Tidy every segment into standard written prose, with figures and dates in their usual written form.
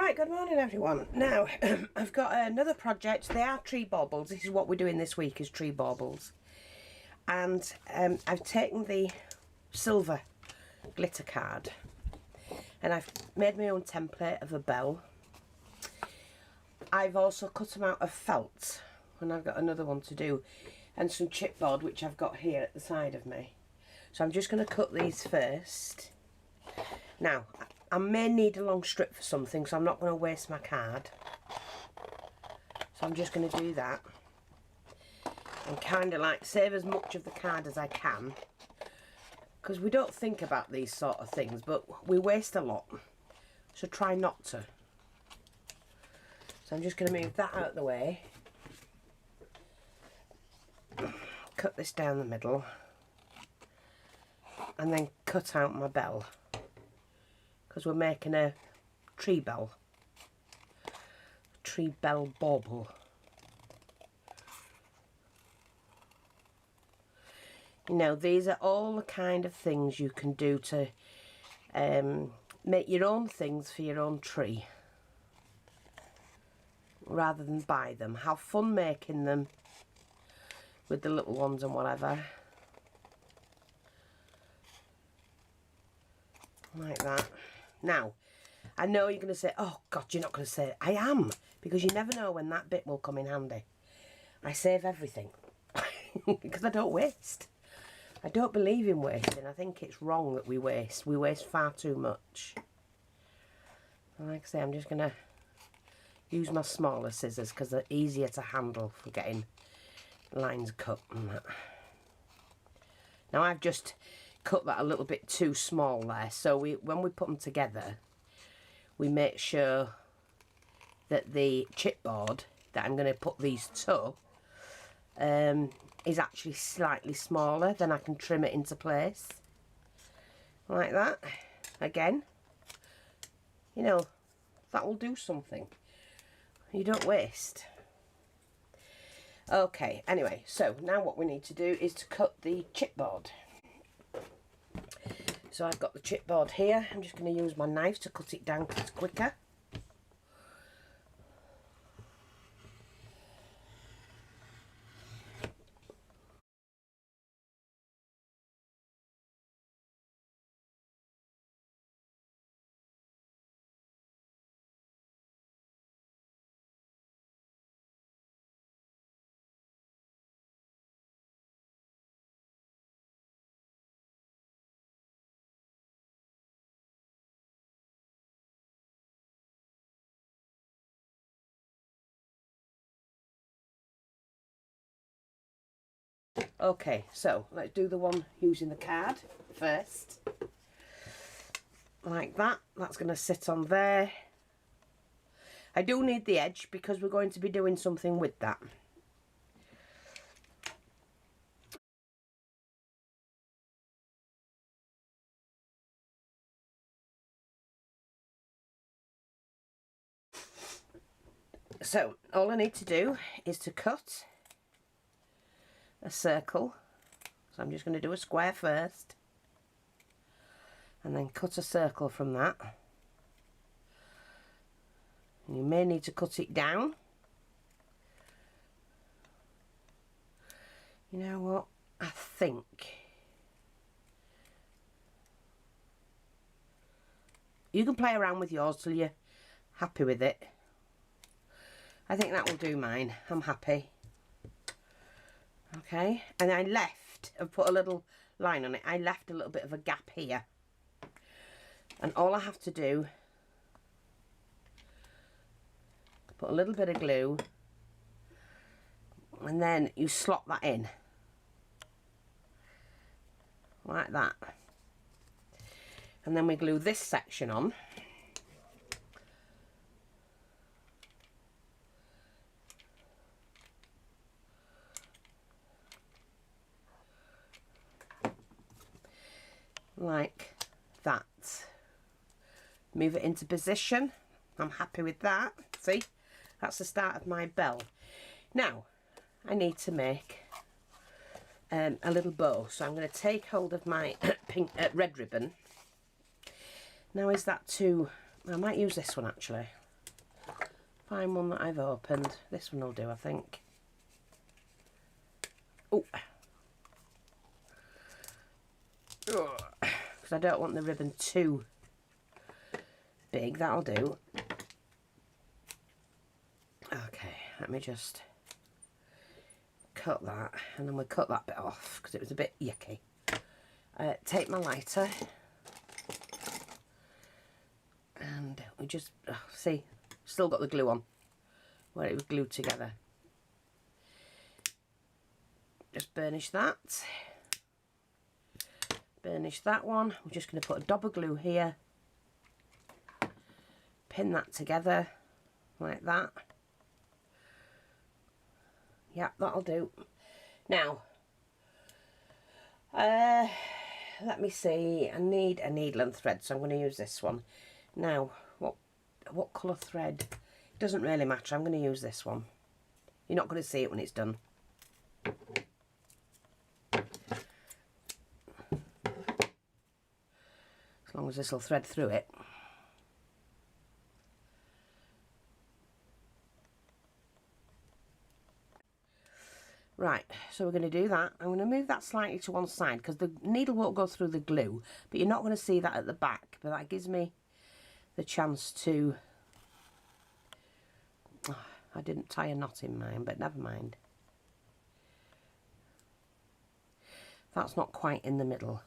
Right, good morning everyone. Now, I've got another project. They are tree baubles. This is what we're doing this week, is tree baubles. And I've taken the silver glitter card and I've made my own template of a bell. I've also cut them out of felt, and I've got another one to do, and some chipboard which I've got here at the side of me. So I'm just going to cut these first. Now, I may need a long strip for something, so I'm not going to waste my card. So I'm just going to do that. And kind of like save as much of the card as I can. Because we don't think about these sort of things, but we waste a lot. So try not to. So I'm just going to move that out of the way. Cut this down the middle. And then cut out my bell. Because we're making a tree bell. Tree bell bauble. You know, these are all the kind of things you can do to make your own things for your own tree. Rather than buy them. Have fun making them with the little ones and whatever. Like that. Now, I know you're going to say, oh God, you're not going to say it. I am, because you never know when that bit will come in handy. I save everything because I don't waste. I don't believe in wasting. I think it's wrong that we waste. We waste far too much. And like I say, I'm just going to use my smaller scissors because they're easier to handle for getting lines cut and that. Now I've just cut that a little bit too small there, so when we put them together we make sure that the chipboard that I'm going to put these to is actually slightly smaller, then I can trim it into place like that. Again, you know, that will do something. You don't waste. Okay, anyway, so now what we need to do is to cut the chipboard. So I've got the chipboard here. I'm just going to use my knife to cut it down because it's quicker. Okay, so let's do the one using the card first. Like that. That's going to sit on there. I do need the edge because we're going to be doing something with that. So all I need to do is to cut a circle. So I'm just going to do a square first and then cut a circle from that. And you may need to cut it down. You know what, I think you can play around with yours till you're happy with it. I think that will do mine. I'm happy. Okay, and I've put a little line on it. I left a little bit of a gap here. And all I have to do, put a little bit of glue, and then you slot that in. Like that. And then we glue this section on. Like that. Move it into position. I'm happy with that. See, that's the start of my bell. Now I need to make a little bow, so I'm going to take hold of my red ribbon. Now is that too, I might use this one actually. find one that I've opened. This one will do, I think. Oh, because I don't want the ribbon too big. That'll do. Okay, let me just cut that, and then we'll cut that bit off because it was a bit yucky. Take my lighter, and we just see, still got the glue on where it was glued together. Just burnish that. Burnish that one. We're just going to put a dab of glue here. Pin that together like that. Yep, that'll do. Now, let me see. I need a needle and thread, so I'm going to use this one. Now, what colour thread? It doesn't really matter. I'm going to use this one. You're not going to see it when it's done. As long as this will thread through it. Right, so we're going to do that. I'm going to move that slightly to one side because the needle won't go through the glue, but you're not going to see that at the back. But that gives me the chance to... Oh, I didn't tie a knot in mine, but never mind. That's not quite in the middle,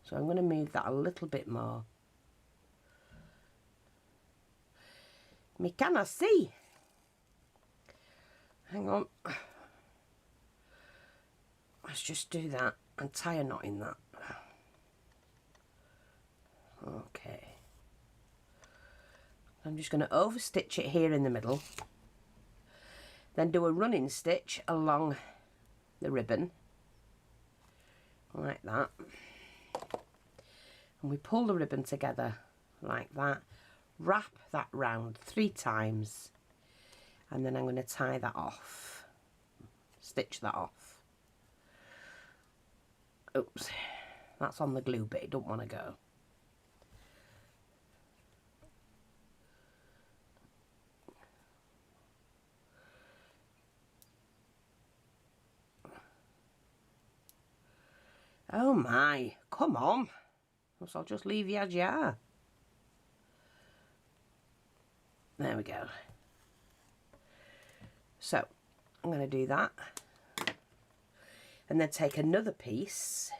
so I'm going to move that a little bit more. Me canna see. Hang on. Let's just do that and tie a knot in that. Okay. I'm just going to overstitch it here in the middle. Then do a running stitch along the ribbon. Like that. And we pull the ribbon together like that. Wrap that round 3 times. And then I'm going to tie that off. Stitch that off. Oops, that's on the glue bit, it don't want to go. Oh my, come on. Else I'll just leave you as you are. There we go. So, I'm going to do that. And then take another piece.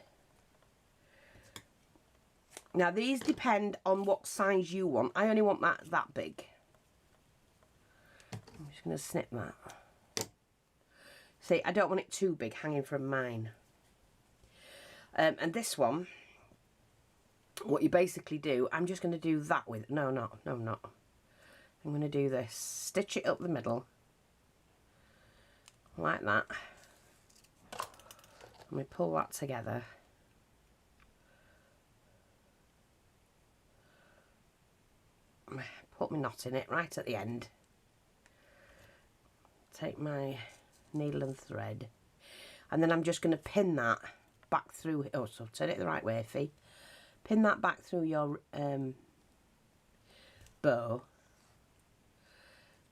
Now these depend on what size you want. I only want that big. I'm just going to snip that. See, I don't want it too big hanging from mine. And this one, what you basically do, I'm just going to do that with, no, I'm not. I'm going to do this, stitch it up the middle, like that. And we pull that together. Put my knot in it right at the end. Take my needle and thread. And then I'm just going to pin that back through. Oh, so turn it the right way, Fee. Pin that back through your bow.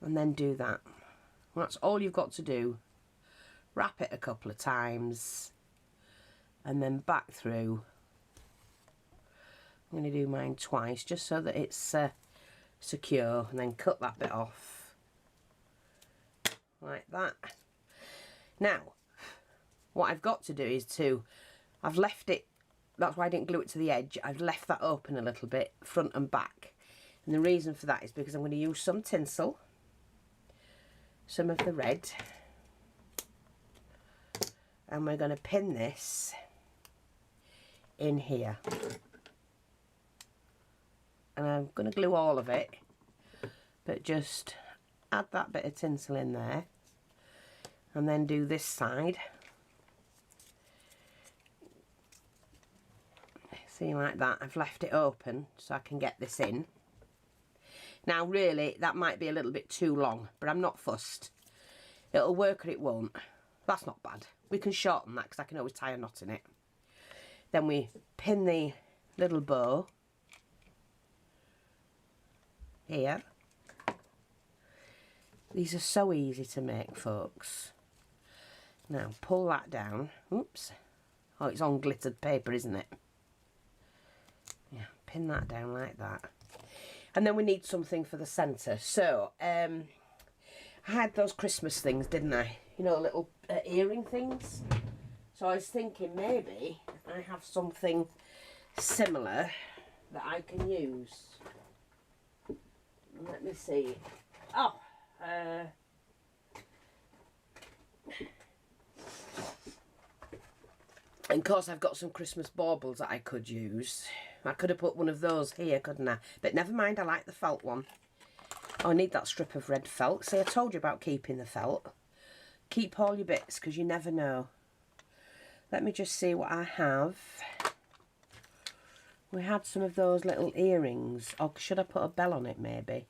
And then do that. Well, that's all you've got to do. Wrap it a couple of times. And then back through. I'm going to do mine twice just so that it's secure, and then cut that bit off like that. Now what I've got to do is I've left it, that's why I didn't glue it to the edge, I've left that open a little bit front and back, and the reason for that is because I'm going to use some tinsel, some of the red, and we're going to pin this in here. And I'm going to glue all of it, but just add that bit of tinsel in there, and then do this side. See, like that. I've left it open so I can get this in. Now really that might be a little bit too long, but I'm not fussed. It'll work or it won't. That's not bad. We can shorten that because I can always tie a knot in it. Then we pin the little bow here, These are so easy to make, folks. Now, pull that down. Oops. Oh, it's on glittered paper, isn't it? Yeah, pin that down like that. And then we need something for the centre. So, I had those Christmas things, didn't I? You know, little earring things. So I was thinking maybe I have something similar that I can use. Let me see. Oh, and of course I've got some Christmas baubles that I could use. I could have put one of those here, couldn't I? But never mind, I like the felt one. Oh, I need that strip of red felt. See, I told you about keeping the felt. Keep all your bits, because you never know. Let me just see what I have. We had some of those little earrings. Or should I put a bell on it, maybe?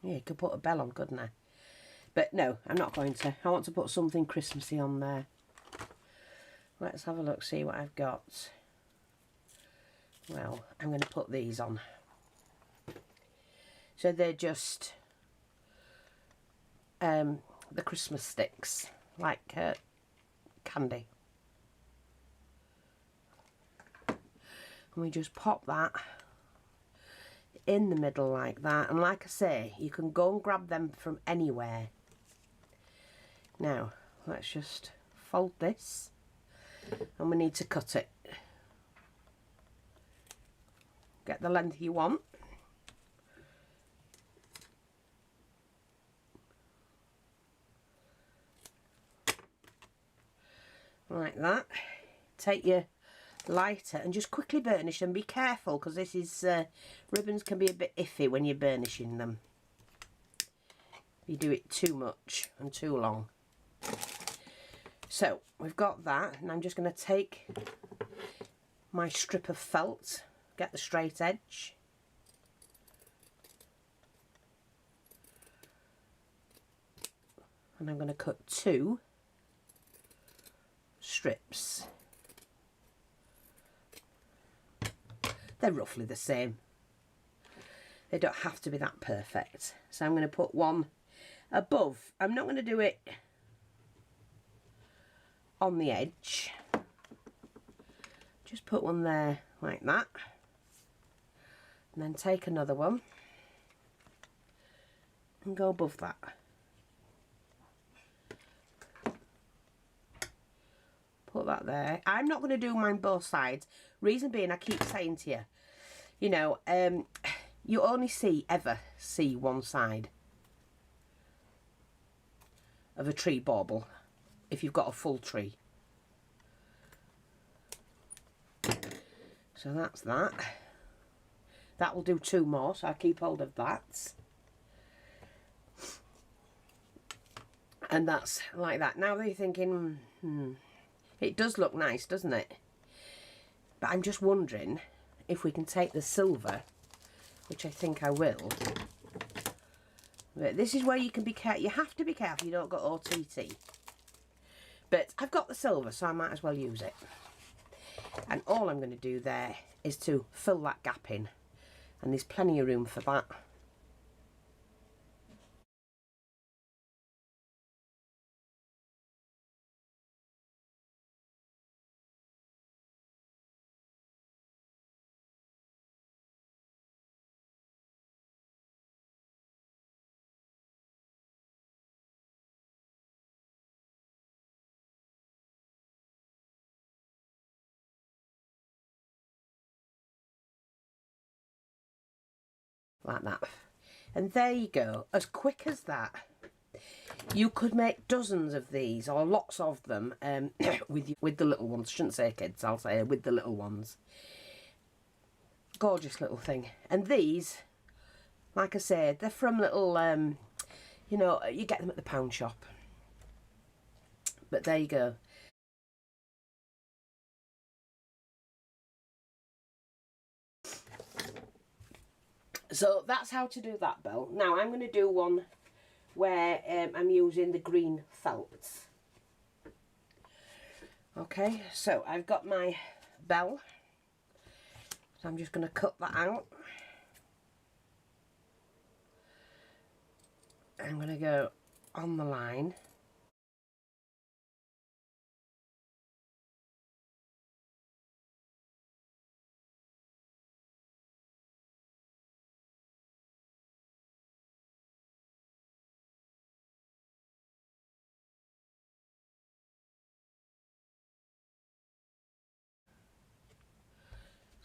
Yeah, you could put a bell on, couldn't I? But no, I'm not going to. I want to put something Christmassy on there. Let's have a look, see what I've got. Well, I'm going to put these on. So they're just the Christmas sticks, like candy. And we just pop that in the middle like that. And like I say, you can go and grab them from anywhere. Now, let's just fold this. And we need to cut it. Get the length you want. Like that. Take your lighter and just quickly burnish them. Be careful, because this is ribbons can be a bit iffy when you're burnishing them. You do it too much and too long. So we've got that, and I'm just going to take my strip of felt, get the straight edge, and I'm going to cut 2 strips. They're roughly the same. They don't have to be that perfect. So I'm going to put one above. I'm not going to do it on the edge. Just put one there like that. And then take another one and go above that. Put that there. I'm not going to do mine both sides. Reason being, I keep saying to you, you know, you only ever see one side of a tree bauble if you've got a full tree. So that's that. That will do 2 more, so I'll keep hold of that. And that's like that. Now they're thinking, it does look nice, doesn't it? But I'm just wondering if we can take the silver, which I think I will. But this is where you can be careful. You have to be careful you don't go OTT. But I've got the silver, so I might as well use it. And all I'm going to do there is to fill that gap in. And there's plenty of room for that. Like that. And there you go. As quick as that. You could make dozens of these, or lots of them, with the little ones. Shouldn't say kids, I'll say with the little ones. Gorgeous little thing. And these, like I said, they're from little, you know, you get them at the pound shop. But there you go. So that's how to do that bell. Now I'm going to do one where I'm using the green felt. Okay, so I've got my bell. So I'm just going to cut that out. I'm going to go on the line.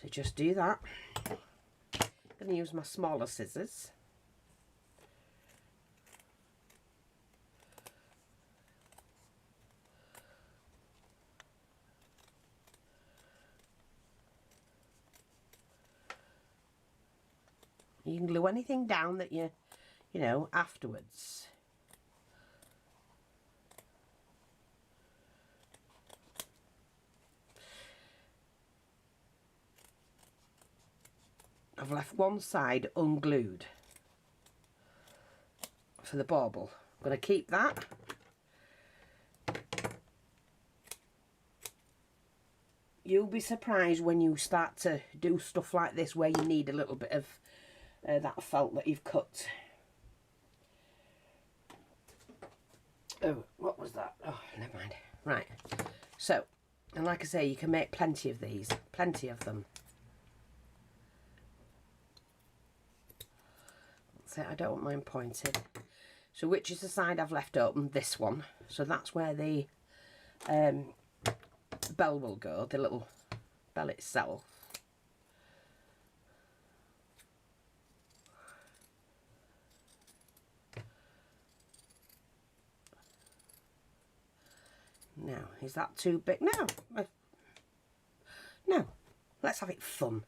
So just do that. I'm going to use my smaller scissors. You can glue anything down that you know, afterwards. I've left one side unglued for the bauble. I'm going to keep that. You'll be surprised when you start to do stuff like this where you need a little bit of that felt that you've cut. Oh, what was that? Oh, never mind. Right. So, and like I say, you can make plenty of these. Plenty of them. So I don't want mine pointed. So which is the side I've left open? This one. So that's where the bell will go, the little bell itself. Now, is that too big? No. No. Let's have it fun.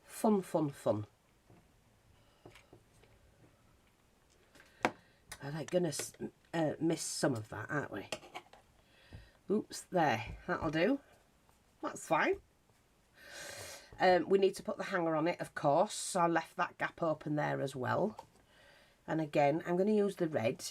Fun, fun, fun. Are they going to miss some of that, aren't we? Oops, there. That'll do. That's fine. We need to put the hanger on it, of course. So I left that gap open there as well. And again, I'm going to use the red.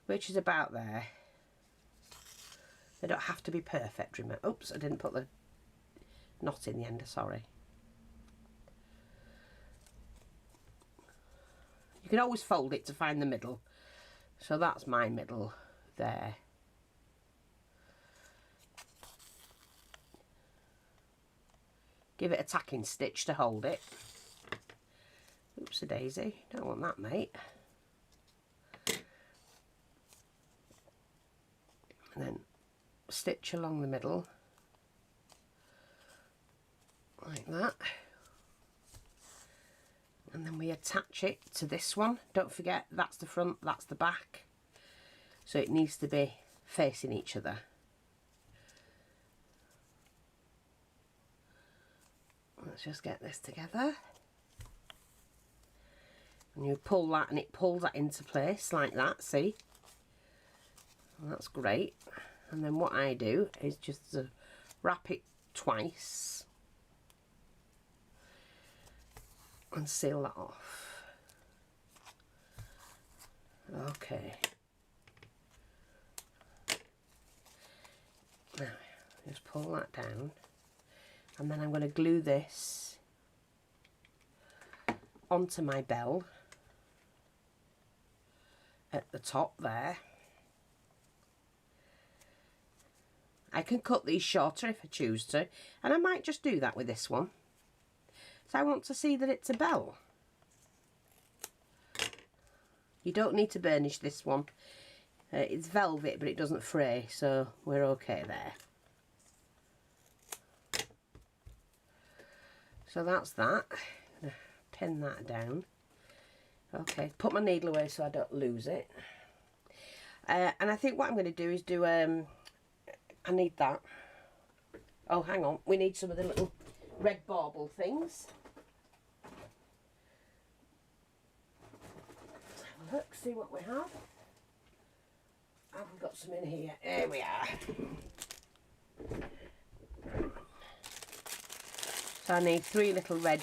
Which is about there. They don't have to be perfect, remember. Oops, I didn't put the knot in the end, sorry. You can always fold it to find the middle. So that's my middle there. Give it a tacking stitch to hold it. Oops a daisy, don't want that, mate. And then stitch along the middle like that, and then we attach it to this one. Don't forget, that's the front, that's the back, so it needs to be facing each other. Let's just get this together, and you pull that and it pulls that into place like that, see? And that's great. And then what I do is just wrap it twice and seal that off. Okay. Now, just pull that down, and then I'm going to glue this onto my bell at the top there. I can cut these shorter if I choose to, and I might just do that with this one. So I want to see that it's a bell. You don't need to burnish this one. It's velvet, but it doesn't fray, so we're okay there. So that's that. I'm going to pin that down. Okay, put my needle away so I don't lose it. And I think what I'm going to do is do, I need that. Oh, hang on, we need some of the little red bauble things. Let's have a look, see what we have. Have we got some in here? Here we are. So I need 3 little red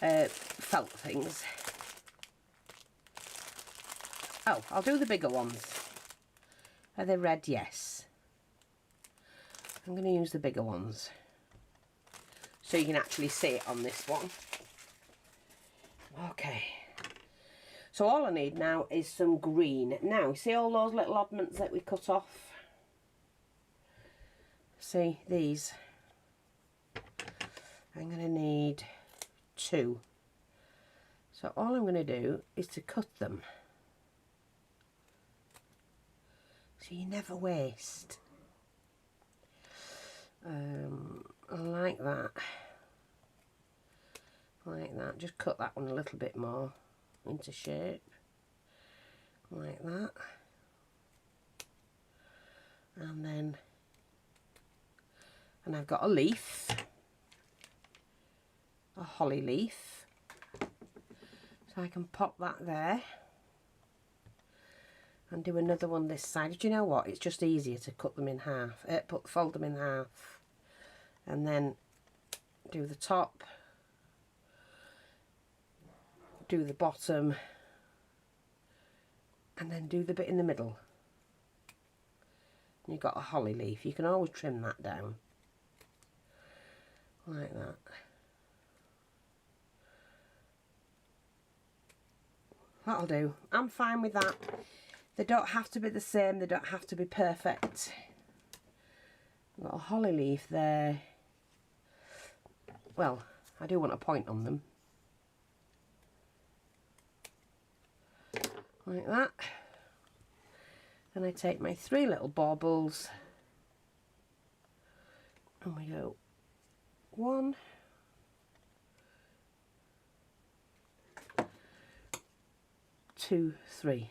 felt things. Oh, I'll do the bigger ones. Are they red? Yes. I'm going to use the bigger ones so you can actually see it on this one. Okay. So all I need now is some green. Now, see all those little oddments that we cut off? See, these. I'm going to need 2. So all I'm going to do is to cut them. So you never waste. Like that. Like that. Just cut that one a little bit more into shape. Like that. And then, and I've got a leaf. A holly leaf. So I can pop that there. And do another one this side. Do you know what? It's just easier to cut them in half. Fold them in half. And then do the top. Do the bottom. And then do the bit in the middle. And you've got a holly leaf. You can always trim that down. Like that. That'll do. I'm fine with that. They don't have to be the same, they don't have to be perfect. I've got a holly leaf there. Well, I do want a point on them. Like that. Then I take my 3 little baubles and we go 1, 2, 3.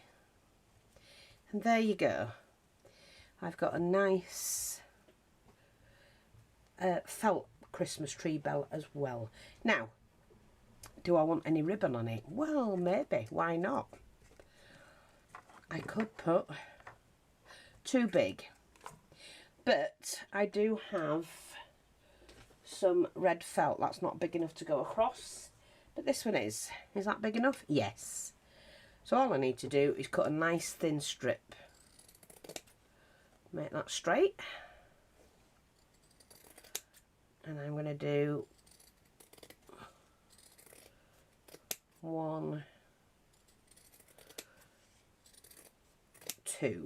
And there you go. I've got a nice felt Christmas tree bell as well. Now, do I want any ribbon on it? Well, maybe. Why not? I could put too big. But I do have some red felt. That's not big enough to go across. But this one is. Is that big enough? Yes. So all I need to do is cut a nice thin strip. Make that straight. And I'm going to do 1, 2.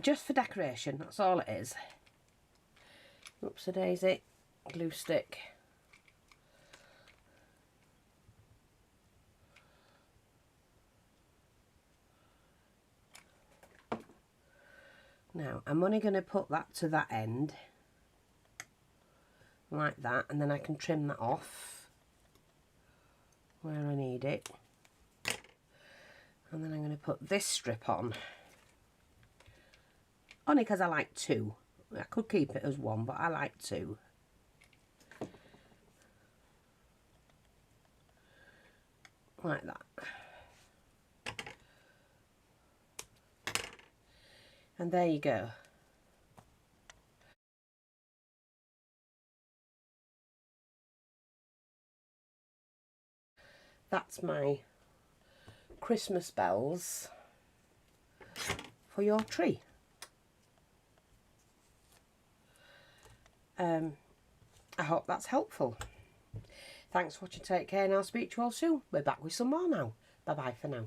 Just for decoration, that's all it is. Oops-a-daisy, glue stick. Now, I'm only going to put that to that end, like that, and then I can trim that off where I need it. And then I'm going to put this strip on, only because I like 2. I could keep it as 1, but I like 2. Like that. And there you go. That's my Christmas bells for your tree. I hope that's helpful. Thanks for watching, take care, and I'll speak to you all soon. We're back with some more now. Bye bye for now.